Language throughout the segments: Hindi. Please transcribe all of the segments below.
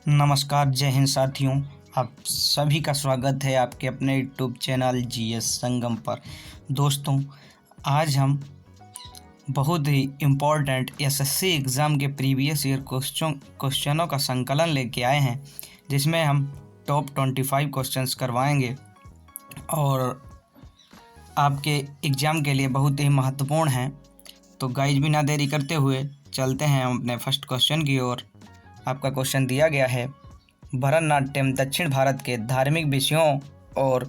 नमस्कार, जय हिंद साथियों। आप सभी का स्वागत है आपके अपने यूट्यूब चैनल जीएस संगम पर। दोस्तों, आज हम बहुत ही इम्पोर्टेंट एसएससी एग्ज़ाम के प्रीवियस ईयर क्वेश्चनों का संकलन लेके आए हैं, जिसमें हम टॉप 25 क्वेश्चंस करवाएंगे और आपके एग्ज़ाम के लिए बहुत ही महत्वपूर्ण हैं। तो गाइज, बिना देरी करते हुए चलते हैं हम अपने फर्स्ट क्वेश्चन की ओर। आपका क्वेश्चन दिया गया है, भरतनाट्यम दक्षिण भारत के धार्मिक विषयों और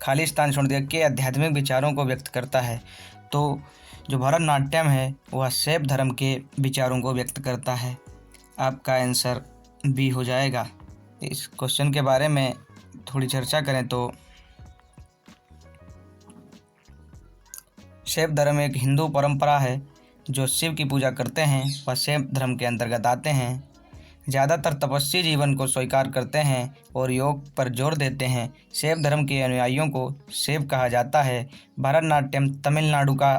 खालिस्तान छोड़ के आध्यात्मिक विचारों को व्यक्त करता है। तो जो भरतनाट्यम है वह शैव धर्म के विचारों को व्यक्त करता है। आपका आंसर बी हो जाएगा। इस क्वेश्चन के बारे में थोड़ी चर्चा करें तो शैव धर्म एक हिंदू परंपरा है जो शिव की पूजा करते हैं। वह शैव धर्म के अंतर्गत आते हैं। ज़्यादातर तपस्वी जीवन को स्वीकार करते हैं और योग पर जोर देते हैं। शैव धर्म के अनुयायियों को शैव कहा जाता है। भरतनाट्यम तमिलनाडु का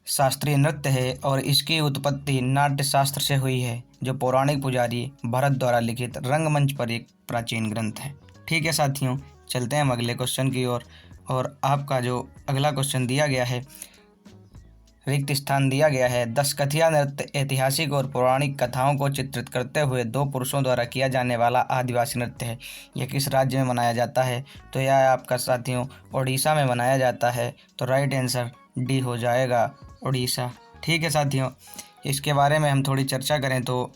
शास्त्रीय नृत्य है और इसकी उत्पत्ति नाट्य शास्त्र से हुई है, जो पौराणिक पुजारी भरत द्वारा लिखित रंगमंच पर एक प्राचीन ग्रंथ है। ठीक है साथियों, चलते हैं हम अगले क्वेश्चन की ओर। और आपका जो अगला क्वेश्चन दिया गया है, रिक्त स्थान दिया गया है। दशकथिया नृत्य ऐतिहासिक और पौराणिक कथाओं को चित्रित करते हुए दो पुरुषों द्वारा किया जाने वाला आदिवासी नृत्य है। यह किस राज्य में मनाया जाता है? तो यह आपका साथियों उड़ीसा में मनाया जाता है। तो राइट आंसर डी हो जाएगा, उड़ीसा। ठीक है साथियों, इसके बारे में हम थोड़ी चर्चा करें तो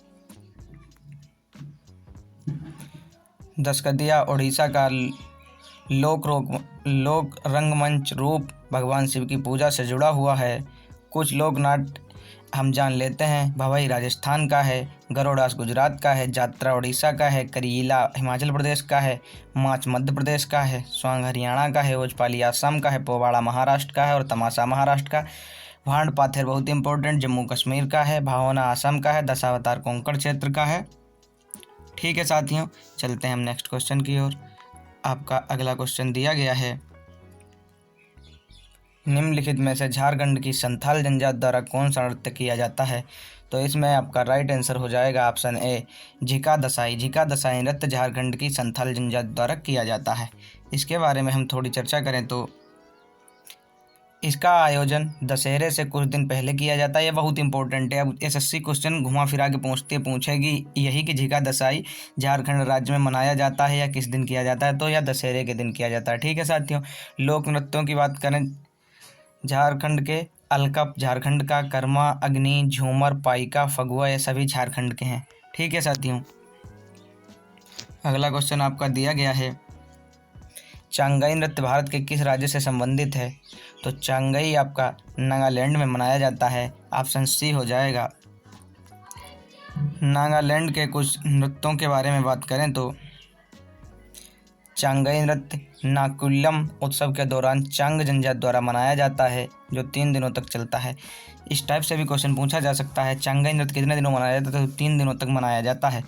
दशकथिया उड़ीसा का लोक रंगमंच रूप भगवान शिव की पूजा से जुड़ा हुआ है। कुछ लोक नाट्य हम जान लेते हैं। भवई राजस्थान का है, गरोडास गुजरात का है, जात्रा उड़ीसा का है, करीला हिमाचल प्रदेश का है, माच मध्य प्रदेश का है, स्वांग हरियाणा का है, ओजपाली असम का है, पोवाड़ा महाराष्ट्र का है और तमाशा महाराष्ट्र का। भांड पाथेर बहुत इंपॉर्टेंट जम्मू कश्मीर का है, भावना असम का है, दशावतार कोंकण क्षेत्र का है। ठीक है साथियों, चलते हैं हम नेक्स्ट क्वेश्चन की ओर। आपका अगला क्वेश्चन दिया गया है, निम्नलिखित में से झारखंड की संथाल जनजाति द्वारा कौन सा नृत्य किया जाता है? तो इसमें आपका राइट आंसर हो जाएगा ऑप्शन ए, झिका दसाई। झिका दसाई नृत्य झारखंड की संथाल जनजाति द्वारा किया जाता है। इसके बारे में हम थोड़ी चर्चा करें तो इसका आयोजन दशहरे से कुछ दिन पहले किया जाता है। यह बहुत इंपॉर्टेंट है। अब एसएससी क्वेश्चन घुमा फिरा के पूछेगी यही कि झिका दसाई झारखंड राज्य में मनाया जाता है या किस दिन किया जाता है? तो यह दशहरे के दिन किया जाता है। ठीक है साथियों, लोक नृत्यों की बात करें, झारखंड के अलकप झारखंड का, कर्मा, अग्नि, झूमर, पाइका, फगुआ, ये सभी झारखंड के हैं। ठीक है साथियों, अगला क्वेश्चन आपका दिया गया है, चांगई नृत्य भारत के किस राज्य से संबंधित है? तो चांगई आपका नागालैंड में मनाया जाता है। ऑप्शन सी हो जाएगा। नागालैंड के कुछ नृत्यों के बारे में बात करें तो चांगई नृत्य नाकुलम उत्सव के दौरान चांग जनजाति द्वारा मनाया जाता है, जो 3 दिनों तक चलता है। इस टाइप से भी क्वेश्चन पूछा जा सकता है, चांगई नृत्य कितने दिनों मनाया जाता है? तो 3 दिनों तक मनाया जाता है।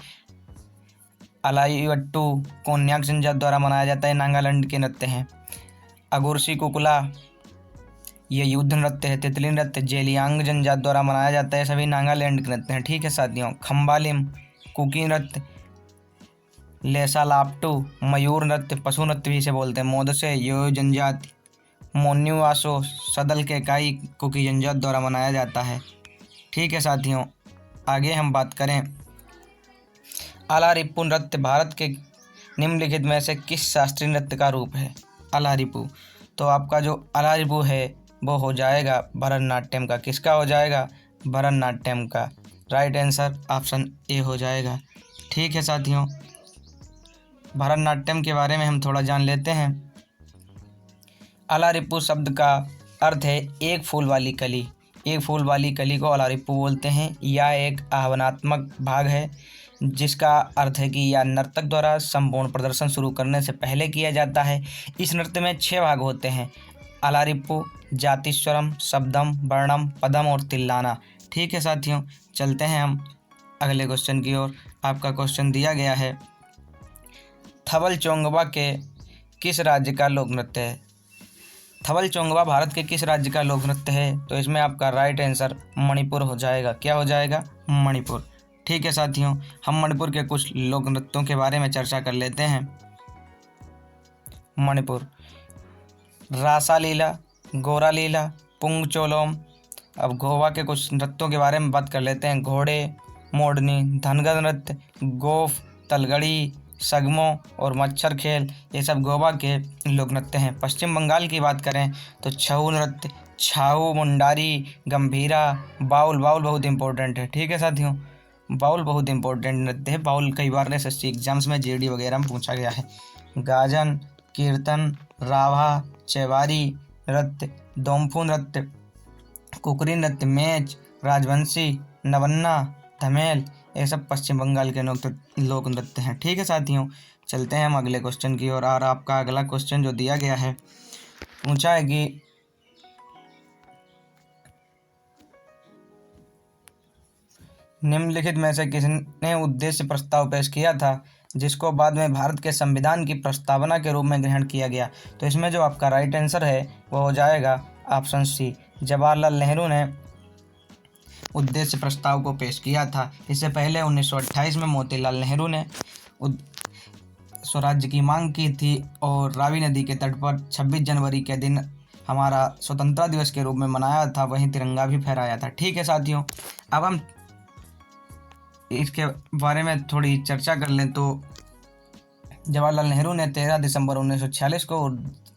अलाईवट्टू कोन्याक जनजाति द्वारा मनाया जाता है, नागालैंड के नृत्य हैं। अगुर्सी कुकुला ये युद्ध नृत्य है। तितली नृत्य जेलियांग जनजाति द्वारा मनाया जाता है, सभी नागालैंड के नृत्य हैं। ठीक है साथियों, खम्बालिम कुकी नृत्य, लेसा लाप्टू मयूर नृत्य, पशु नृत्य भी इसे बोलते हैं। मोदसे यो जनजाति, मोन्यूआसो सदल के काई कुकी जनजाति द्वारा मनाया जाता है। ठीक है साथियों, आगे हम बात करें, अलारिप्पू नृत्य भारत के निम्नलिखित में से किस शास्त्रीय नृत्य का रूप है? अलारिप्पू, तो आपका जो अलारिप्पू है वो हो जाएगा भरतनाट्यम का। किसका हो जाएगा? भरतनाट्यम का। राइट आंसर ऑप्शन ए हो जाएगा। ठीक है साथियों, भरतनाट्यम के बारे में हम थोड़ा जान लेते हैं। अलारिप्पू शब्द का अर्थ है एक फूल वाली कली। एक फूल वाली कली को अलारिप्पू बोलते हैं। यह एक आह्वानात्मक भाग है जिसका अर्थ है कि यह नर्तक द्वारा संपूर्ण प्रदर्शन शुरू करने से पहले किया जाता है। इस नृत्य में 6 भाग होते हैं, अलारिप्पू, जातिस्वरम, शब्दम, वर्णम, पदम और तिल्लाना। ठीक है साथियों, चलते हैं हम अगले क्वेश्चन की ओर। आपका क्वेश्चन दिया गया है, थवल चोंगवा के किस राज्य का लोक नृत्य है? थवल चोंगवा भारत के किस राज्य का लोक नृत्य है? तो इसमें आपका राइट आंसर मणिपुर हो जाएगा। क्या हो जाएगा? मणिपुर। ठीक है साथियों, हम मणिपुर के कुछ लोक नृत्यों के बारे में चर्चा कर लेते हैं। मणिपुर रासा लीला, गोरा लीला, पुंगचोलोम। अब गोवा के कुछ नृत्यों के बारे में बात कर लेते हैं। घोड़े, मोडनी, धनगर नृत्य, गोफ, तलगड़ी, सगमो और मच्छर खेल, ये सब गोवा के लोक नृत्य हैं। पश्चिम बंगाल की बात करें तो छऊ नृत्य, छाऊ, मुंडारी, गंभीरा, बाउल। बाउल बहुत इंपॉर्टेंट है, ठीक है साथियों, बाउल बहुत इंपॉर्टेंट नृत्य है। बाउल कई बार एसएससी एग्जाम्स में जेडी वगैरह में पूछा गया है। गाजन, कीर्तन, राभा, चेवारी नृत्य, दोमफू नृत्य, कुकरी नृत्य, मेच, राजवंशी, नवन्ना, धमेल, ये सब पश्चिम बंगाल के लोक नृत्य हैं। ठीक है साथियों, चलते हैं हम अगले क्वेश्चन की ओर। और आपका अगला क्वेश्चन जो दिया गया है पूछा है कि निम्नलिखित में से किसने उद्देश्य प्रस्ताव पेश किया था जिसको बाद में भारत के संविधान की प्रस्तावना के रूप में ग्रहण किया गया? तो इसमें जो आपका राइट आंसर है वो हो जाएगा ऑप्शन सी, जवाहरलाल नेहरू ने उद्देश्य प्रस्ताव को पेश किया था। इससे पहले 1928 में मोतीलाल नेहरू ने स्वराज्य की मांग की थी और रावी नदी के तट पर 26 जनवरी के दिन हमारा स्वतंत्रता दिवस के रूप में मनाया था, वहीं तिरंगा भी फहराया था। ठीक है साथियों, अब हम इसके बारे में थोड़ी चर्चा कर लें तो जवाहरलाल नेहरू ने 13 दिसंबर 1946 को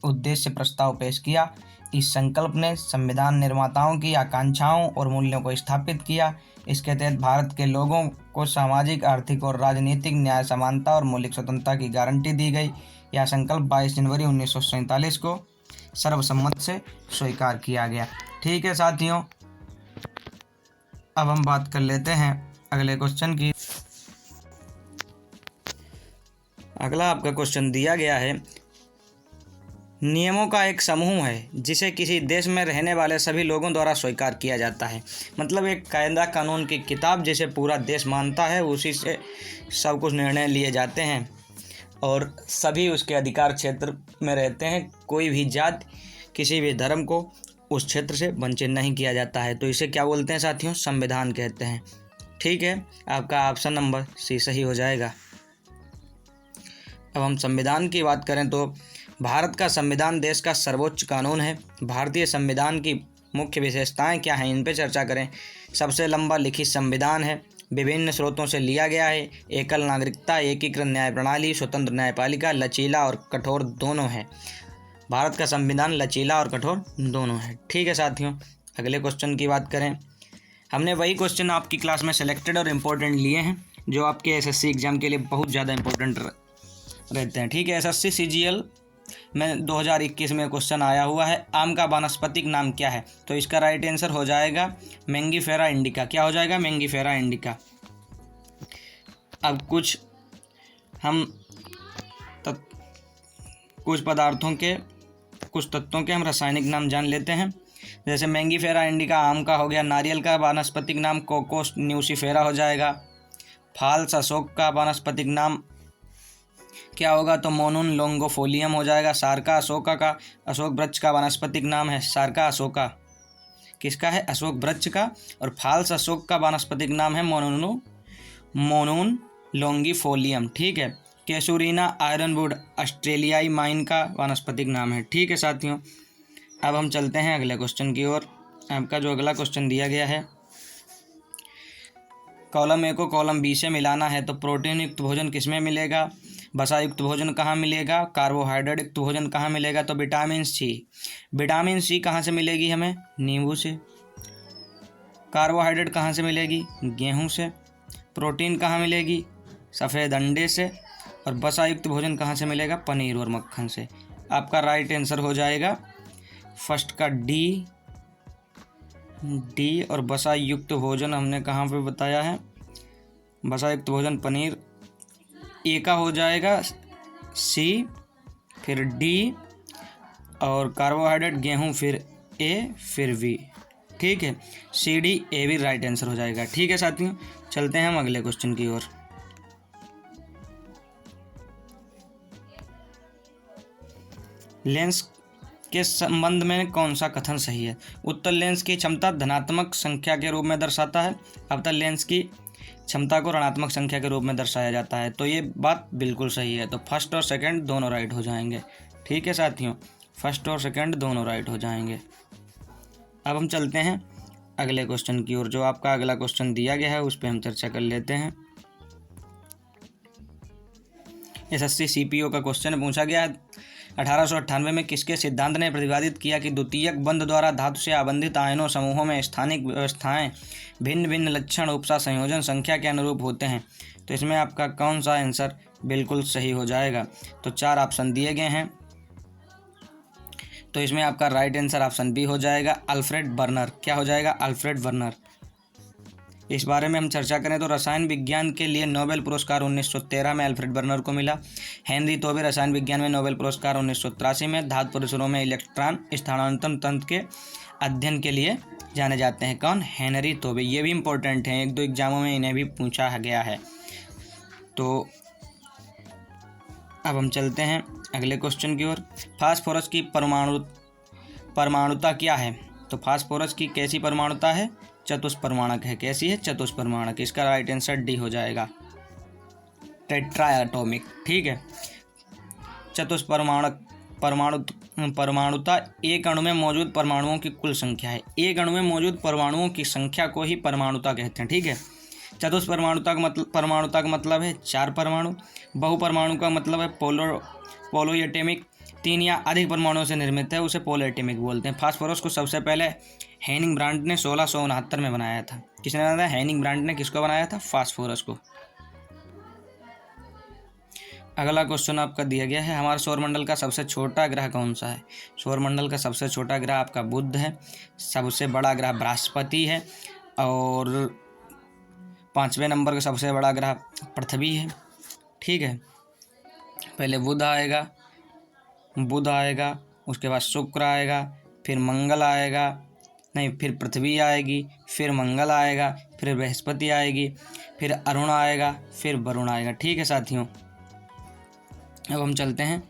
उद्देश्य प्रस्ताव पेश किया। इस संकल्प ने संविधान निर्माताओं की आकांक्षाओं और मूल्यों को स्थापित किया। इसके तहत भारत के लोगों को सामाजिक, आर्थिक और राजनीतिक न्याय, समानता और मौलिक स्वतंत्रता की गारंटी दी गई। यह संकल्प 22 जनवरी 1947 को सर्वसम्मत से स्वीकार किया गया। ठीक है साथियों, अब हम बात कर लेते हैं अगले क्वेश्चन की। अगला आपका क्वेश्चन दिया गया है, नियमों का एक समूह है जिसे किसी देश में रहने वाले सभी लोगों द्वारा स्वीकार किया जाता है। मतलब एक कायदा कानून की किताब जिसे पूरा देश मानता है, उसी से सब कुछ निर्णय लिए जाते हैं और सभी उसके अधिकार क्षेत्र में रहते हैं। कोई भी जाति, किसी भी धर्म को उस क्षेत्र से वंचित नहीं किया जाता है। तो इसे क्या बोलते हैं साथियों? संविधान कहते हैं। ठीक है, आपका ऑप्शन नंबर सी सही हो जाएगा। अब हम संविधान की बात करें तो भारत का संविधान देश का सर्वोच्च कानून है। भारतीय संविधान की मुख्य विशेषताएं क्या हैं, इन पर चर्चा करें। सबसे लंबा लिखित संविधान है, विभिन्न स्रोतों से लिया गया है, एकल नागरिकता, एकीकृत न्याय प्रणाली, स्वतंत्र न्यायपालिका, लचीला और कठोर दोनों है। भारत का संविधान लचीला और कठोर दोनों है। ठीक है साथियों, अगले क्वेश्चन की बात करें। हमने वही क्वेश्चन आपकी क्लास में सेलेक्टेड और इम्पोर्टेंट लिए हैं जो आपके एसएससी एग्जाम के लिए बहुत ज़्यादा इंपॉर्टेंट रहते हैं। ठीक है, एसएससी सीजीएल में 2021 में क्वेश्चन आया हुआ है, आम का वानस्पतिक नाम क्या है? तो इसका राइट आंसर हो जाएगा मैंगीफेरा इंडिका। क्या हो जाएगा? Mangifera indica. अब कुछ पदार्थों के, कुछ तत्वों के हम रासायनिक नाम जान लेते हैं। जैसे मैंगीफेरा इंडिका आम का हो गया। नारियल का वानस्पतिक नाम कोकोस न्यूसीफेरा हो जाएगा। फाल्स अशोक का वानस्पतिक नाम क्या होगा? तो मोनून लोंगोफोलियम हो जाएगा। सारका अशोका का, अशोक वृक्ष का वानस्पतिक नाम है सारका अशोका। किसका है? अशोक वृक्ष का। और फाल्स अशोक का वानस्पतिक नाम है मोनून लोंगिफोलियम। ठीक है, कैसूरीना आयरनवुड ऑस्ट्रेलियाई माइन का वानस्पतिक नाम है। ठीक है साथियों, अब हम चलते हैं अगले क्वेश्चन की ओर। आपका जो अगला क्वेश्चन दिया गया है, कॉलम ए को कॉलम बी से मिलाना है तो प्रोटीन युक्त भोजन किसमें मिलेगा? वसा युक्त भोजन कहाँ मिलेगा? कार्बोहाइड्रेट युक्त भोजन कहाँ मिलेगा? तो विटामिन सी। विटामिन सी कहाँ से मिलेगी हमें? नींबू से। कार्बोहाइड्रेट कहाँ से मिलेगी? गेहूँ से। प्रोटीन कहाँ मिलेगी? सफ़ेद अंडे से। और वसा युक्त भोजन कहाँ से मिलेगा? पनीर और मक्खन से। आपका राइट आंसर हो जाएगा फर्स्ट का डी। और वसा युक्त भोजन हमने कहाँ पे बताया है? वसा युक्त भोजन पनीर। ए का हो जाएगा सी, फिर डी, और कार्बोहाइड्रेट गेहूं, फिर ए, फिर वी। ठीक है, सी डी ए भी राइट आंसर हो जाएगा। ठीक है साथियों, चलते हैं हम अगले क्वेश्चन की ओर। लेंस के संबंध में कौन सा कथन सही है? उत्तल लेंस की क्षमता धनात्मक संख्या के रूप में दर्शाता है। अवतल लेंस की क्षमता को ऋणात्मक संख्या के रूप में दर्शाया जाता है। तो ये बात बिल्कुल सही है। तो फर्स्ट और सेकंड दोनों राइट हो जाएंगे। ठीक है साथियों, फर्स्ट और सेकंड दोनों राइट हो जाएंगे। अब हम चलते हैं अगले क्वेश्चन की ओर। जो आपका अगला क्वेश्चन दिया गया है उस पर हम चर्चा कर लेते हैं। एसएससी सीपीओ का क्वेश्चन पूछा गया है 1898 में किसके सिद्धांत ने प्रतिपादित किया कि द्वितीयक बंध द्वारा धातु से आबंधित आयनों समूहों में स्थानिक व्यवस्थाएं भिन्न भिन्न लक्षण उपसा संयोजन संख्या के अनुरूप होते हैं। तो इसमें आपका कौन सा आंसर बिल्कुल सही हो जाएगा? तो 4 ऑप्शन दिए गए हैं। तो इसमें आपका राइट आंसर ऑप्शन बी हो जाएगा, अल्फ्रेड वर्नर। क्या हो जाएगा? Alfred Werner. इस बारे में हम चर्चा करें तो रसायन विज्ञान के लिए नोबेल पुरस्कार 1913 में अल्फ्रेड वर्नर को मिला। हेनरी तोबे रसायन विज्ञान में नोबेल पुरस्कार 1983 में। धातु परिसरों में इलेक्ट्रॉन स्थानांतरण तंत्र के अध्ययन के लिए जाने जाते हैं। कौन? हेनरी तोबे। ये भी इंपॉर्टेंट है, 1-2 एग्जामों में इन्हें भी पूछा गया है। तो अब हम चलते हैं अगले क्वेश्चन की ओर। फास्फोरस की परमाणुता क्या है? तो फास्फोरस की कैसी परमाणुता है? चतुष्परमाणक है। कैसी है? चतुष्परमाणक। इसका राइट आंसर डी हो जाएगा, टेट्रा एटॉमिक। ठीक है, चतुष्परमाणक परमाणुता एक अणु में मौजूद परमाणुओं की कुल संख्या है। एक अणु में मौजूद परमाणुओं की संख्या को ही परमाणुता कहते हैं। ठीक है, चतुष्परमाणुता का मतलब है 4 परमाणु। बहुपरमाणु का मतलब है पॉलीएटॉमिक, 3 या अधिक परमाणुओं से निर्मित है, उसे पॉलीएटॉमिक बोलते हैं। फास्फोरस को सबसे पहले हेनिंग ब्रांड ने 1669 में बनाया था। किसने बनाया था? हेनिंग ब्रांड ने। किसको बनाया था? फास्फोरस को। अगला क्वेश्चन आपका दिया गया है, हमारे सौरमंडल का सबसे छोटा ग्रह कौन सा है? सौरमंडल का सबसे छोटा ग्रह आपका बुध है। सबसे बड़ा ग्रह बृहस्पति है। और 5वें नंबर का सबसे बड़ा ग्रह पृथ्वी है। ठीक है, पहले बुध आएगा, उसके बाद शुक्र आएगा, फिर मंगल आएगा, नहीं फिर पृथ्वी आएगी, फिर मंगल आएगा, फिर बृहस्पति आएगी, फिर अरुण आएगा, फिर वरुण आएगा। ठीक है साथियों, अब हम चलते हैं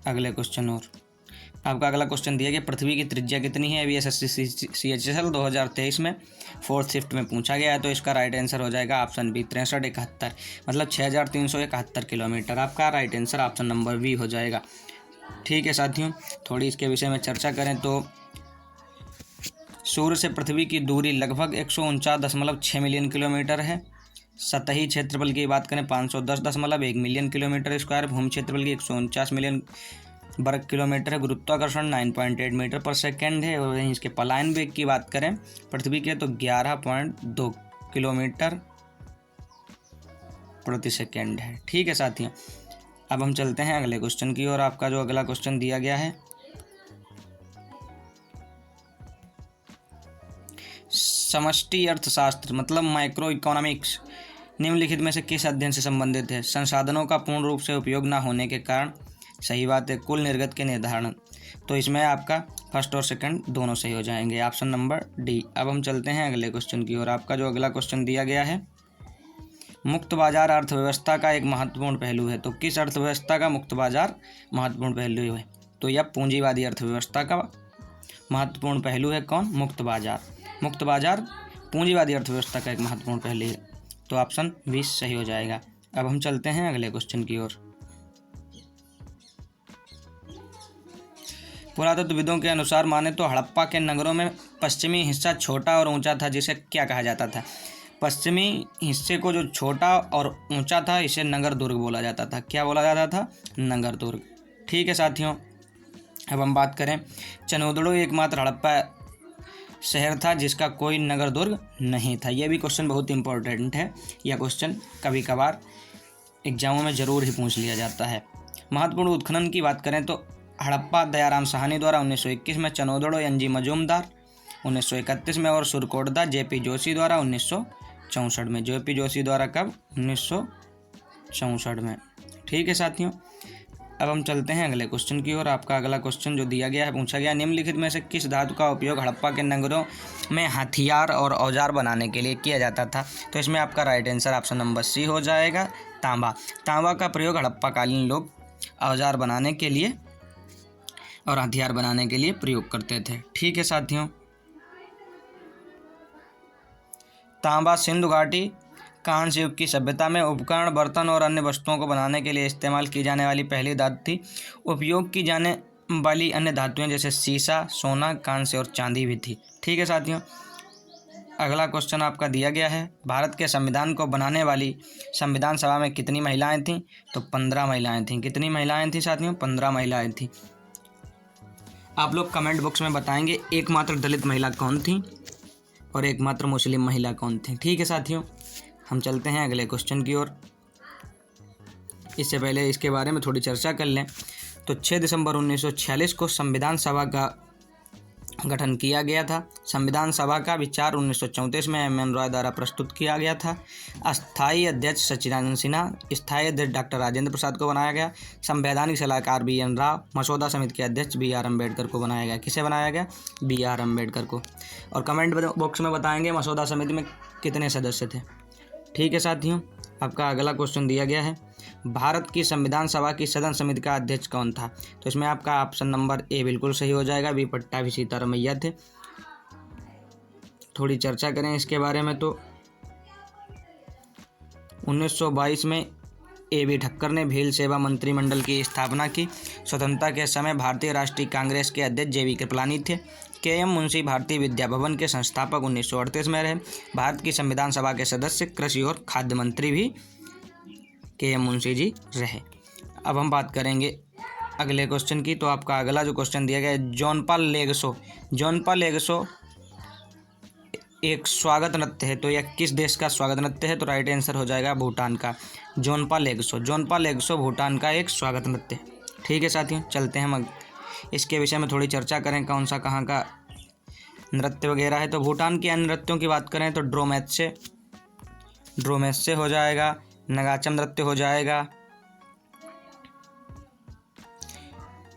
अगले क्वेश्चन और। आपका अगला क्वेश्चन दिया गया, पृथ्वी की त्रिज्या कितनी है? अभी एसएससी CHSL 2023 में 4th शिफ्ट में पूछा गया है। तो इसका राइट आंसर हो जाएगा ऑप्शन बी, 6371, मतलब 6371 किलोमीटर। आपका right answer option number B हो जाएगा। ठीक है साथियों, थोड़ी इसके विषय में चर्चा करें तो सूर्य से पृथ्वी की दूरी लगभग 149.6 मिलियन किलोमीटर है। सतही क्षेत्रफल की बात करें 510.1 मिलियन किलोमीटर स्क्वायर। भूमि क्षेत्रफल की 149 मिलियन वर्ग किलोमीटर है। गुरुत्वाकर्षण 9.8 मीटर पर सेकेंड है। और वहीं इसके पलायन वेग की बात करें पृथ्वी के तो 11.2 किलोमीटर प्रति सेकेंड है। ठीक है साथियों, अब हम चलते हैं अगले क्वेश्चन की और। आपका जो अगला क्वेश्चन दिया गया है, समष्टि अर्थशास्त्र मतलब माइक्रो इकोनॉमिक्स निम्नलिखित में से किस अध्ययन से संबंधित है? संसाधनों का पूर्ण रूप से उपयोग न होने के कारण, सही बात है, कुल निर्गत के निर्धारण। तो इसमें आपका फर्स्ट और सेकंड दोनों सही हो जाएंगे, ऑप्शन नंबर डी। अब हम चलते हैं अगले क्वेश्चन की और। आपका जो अगला क्वेश्चन दिया गया है, मुक्त बाजार अर्थव्यवस्था का एक महत्वपूर्ण पहलू है। तो किस अर्थव्यवस्था का मुक्त बाजार महत्वपूर्ण पहलू है? तो यह पूंजीवादी अर्थव्यवस्था का महत्वपूर्ण पहलू है। कौन? मुक्त बाजार। मुक्त बाजार पूंजीवादी अर्थव्यवस्था का एक महत्वपूर्ण पहलू है। तो ऑप्शन 20 सही हो जाएगा। अब हम चलते हैं अगले क्वेश्चन की ओर। पुरातत्वविदों के अनुसार माने तो हड़प्पा के नगरों में पश्चिमी हिस्सा छोटा और ऊंचा था, जिसे क्या कहा जाता था? पश्चिमी हिस्से को जो छोटा और ऊंचा था इसे नगर दुर्ग बोला जाता था। क्या बोला जाता था? नगर दुर्ग। ठीक है साथियों, अब हम बात करें, चनोदड़ो एकमात्र हड़प्पा शहर था जिसका कोई नगर दुर्ग नहीं था। यह भी क्वेश्चन बहुत इंपॉर्टेंट है। यह क्वेश्चन कभी कभार एग्जामों में ज़रूर ही पूछ लिया जाता है। महत्वपूर्ण उत्खनन की बात करें तो हड़प्पा दयाराम साहनी द्वारा 1921 में, चनोदड़ो एनजी मजूमदार 1931 में और सुरकोटदा जेपी जोशी द्वारा 1964 में। जेपी जोशी द्वारा कब? 1964 में। ठीक है साथियों, अब हम चलते हैं अगले क्वेश्चन की ओर। आपका अगला क्वेश्चन जो दिया गया है, पूछा गया, निम्नलिखित में से किस धातु का उपयोग हड़प्पा के नगरों में हथियार और औजार बनाने के लिए किया जाता था? तो इसमें आपका right answer option number C हो जाएगा, तांबा। तांबा का प्रयोग हड़प्पा कालीन लोग औजार बनाने के लिए और हथियार बनाने के लिए प्रयोग करते थे। ठीक है साथियों, तांबा सिंधु घाटी कांस्य युग की सभ्यता में उपकरण, बर्तन और अन्य वस्तुओं को बनाने के लिए इस्तेमाल की जाने वाली पहली धातु थी। उपयोग की जाने वाली अन्य धातुएं जैसे सीसा, सोना, कांस्य और चांदी भी थी। ठीक है साथियों, अगला क्वेश्चन आपका दिया गया है, भारत के संविधान को बनाने वाली संविधान सभा में कितनी महिलाएं थीं? तो 15 महिलाएं थीं। कितनी महिलाएं थीं साथियों? 15 महिलाएं थीं। आप लोग कमेंट बॉक्स में बताएंगे एकमात्र दलित महिला कौन थी और एकमात्र मुस्लिम महिला कौन थी। ठीक है साथियों, हम चलते हैं अगले क्वेश्चन की ओर। इससे पहले इसके बारे में थोड़ी चर्चा कर लें तो 6 दिसंबर 1946 को संविधान सभा का गठन किया गया था। संविधान सभा का विचार 1934 में एम.एन. रॉय द्वारा प्रस्तुत किया गया था। अस्थायी अध्यक्ष सच्चिदानंद सिन्हा, स्थायी अध्यक्ष डॉक्टर राजेंद्र प्रसाद को बनाया गया। संवैधानिक सलाहकार बी.एन. राव, मसौदा समिति के अध्यक्ष बी.आर. अम्बेडकर को बनाया गया। किसे बनाया गया? बी.आर. अम्बेडकर को। और कमेंट बॉक्स में बताएंगे मसौदा समिति में कितने सदस्य थे। ठीक है साथियों, आपका अगला क्वेश्चन दिया गया है, भारत की संविधान सभा की सदन समिति का अध्यक्ष कौन था? तो इसमें आपका ऑप्शन नंबर ए बिल्कुल सही हो जाएगा, बी पट्टाभी सीतारमैया थे। थोड़ी चर्चा करें इसके बारे में तो 1922 में ए.बी. ठक्कर ने भील सेवा मंत्रिमंडल की स्थापना की। स्वतंत्रता के समय भारतीय राष्ट्रीय कांग्रेस के अध्यक्ष जे.बी. कृपलानी थे। के.एम. मुंशी भारतीय विद्या भवन के संस्थापक 1938 में रहे। भारत की संविधान सभा के सदस्य कृषि और खाद्य मंत्री भी के.एम. मुंशी जी रहे। अब हम बात करेंगे अगले क्वेश्चन की। तो आपका अगला जो क्वेश्चन दिया गया है, जोनपा लेगसो। जोनपा लेगसो एक स्वागत नृत्य है, तो यह किस देश का स्वागत नृत्य है? तो राइट आंसर हो जाएगा भूटान का। जोनपा लेगसो, जोनपा लेगसो भूटान का एक स्वागत नृत्य है। ठीक है साथियों, चलते हैं हम इसके विषय में थोड़ी चर्चा करें, कौन सा कहाँ का नृत्य वगैरह है। तो भूटान के अन्य नृत्यों की बात करें तो ड्रोमेत्से हो जाएगा, नगाचम नृत्य हो जाएगा,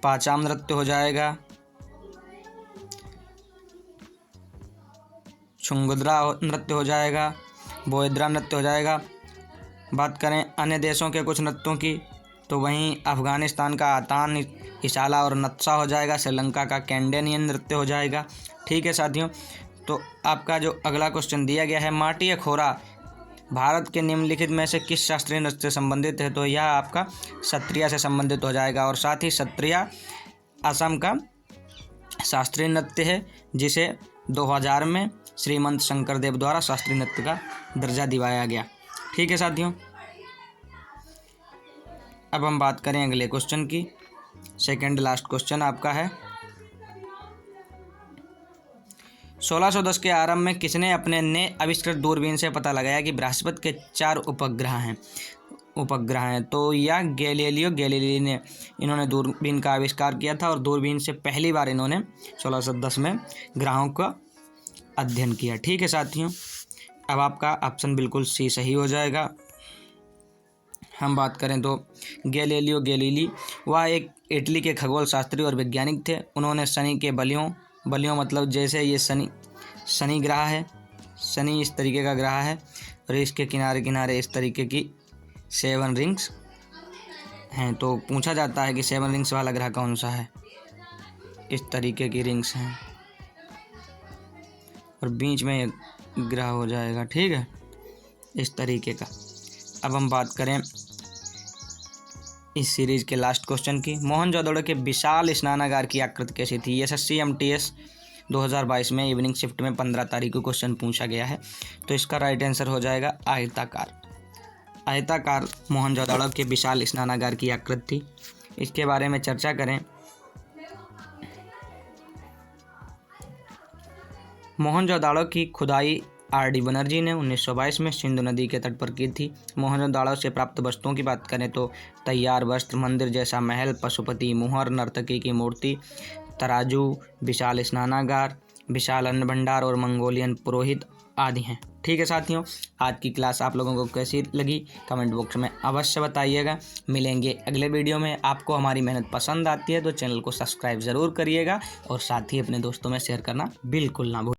पाचाम नृत्य हो जाएगा, छुंगुद्रा नृत्य हो जाएगा, बोयद्रा नृत्य हो जाएगा। बात करें अन्य देशों के कुछ नृत्यों की तो वहीं अफ़गानिस्तान का आतान, इशाला और नत्सा हो जाएगा, श्रीलंका का कैंडेनियन नृत्य हो जाएगा। ठीक है साथियों, तो आपका जो अगला क्वेश्चन दिया गया है, माटी अखोरा भारत के निम्नलिखित में से किस शास्त्रीय नृत्य से संबंधित है? तो यह आपका सत्रिया से संबंधित हो जाएगा। और साथ ही सत्रिया असम का शास्त्रीय नृत्य है, जिसे 2000 में श्रीमंत शंकरदेव द्वारा शास्त्रीय नृत्य का दर्जा दिलाया गया। ठीक है साथियों, अब हम बात करें अगले क्वेश्चन की। सेकंड लास्ट क्वेश्चन आपका है, 1610 के आरंभ में किसने अपने नए आविष्कृत दूरबीन से पता लगाया कि बृहस्पति के 4 उपग्रह हैं? तो यह गैलीलियो गैलीली ने इन्होंने दूरबीन का आविष्कार किया था और दूरबीन से पहली बार इन्होंने 1610 में ग्रहों का अध्ययन किया। ठीक है साथियों, अब आपका ऑप्शन बिल्कुल सी सही हो जाएगा। हम बात करें तो गैलीलियो गैलीली वह एक इटली के खगोल शास्त्री और वैज्ञानिक थे। उन्होंने शनि के बलियों मतलब जैसे ये शनि ग्रह है, शनि इस तरीके का ग्रह है और इसके किनारे किनारे इस तरीके की 7 रिंग्स हैं। तो पूछा जाता है कि 7 रिंग्स वाला ग्रह कौन सा है? इस तरीके की रिंग्स हैं और बीच में एक ग्रह हो जाएगा। ठीक है, इस तरीके का। अब हम बात करें इस सीरीज के लास्ट क्वेश्चन की, मोहनजोदड़ो के विशाल स्नानागार की आकृति कैसी थी? एसएससी एमटीएस 2022 में इवनिंग शिफ्ट में 15 तारीख को क्वेश्चन पूछा गया है। तो इसका राइट आंसर हो जाएगा आयताकार मोहनजोदड़ो के विशाल स्नानागार की आकृति थी। इसके बारे में चर्चा करें, मोहनजोदड़ो की खुदाई आर.डी. बनर्जी ने 1922 में सिंधु नदी के तट पर की थी। मोहनजोदड़ो से प्राप्त वस्तुओं की बात करें तो तैयार वस्त्र, मंदिर जैसा महल, पशुपति, मुहर, नर्तकी की मूर्ति, तराजू, विशाल स्नानागार, विशाल अन्न भंडार और मंगोलियन पुरोहित आदि हैं। ठीक है साथियों, आज की क्लास आप लोगों को कैसी लगी कमेंट बॉक्स में अवश्य बताइएगा। मिलेंगे अगले वीडियो में। आपको हमारी मेहनत पसंद आती है तो चैनल को सब्सक्राइब ज़रूर करिएगा और साथ ही अपने दोस्तों में शेयर करना बिल्कुल ना भूलें।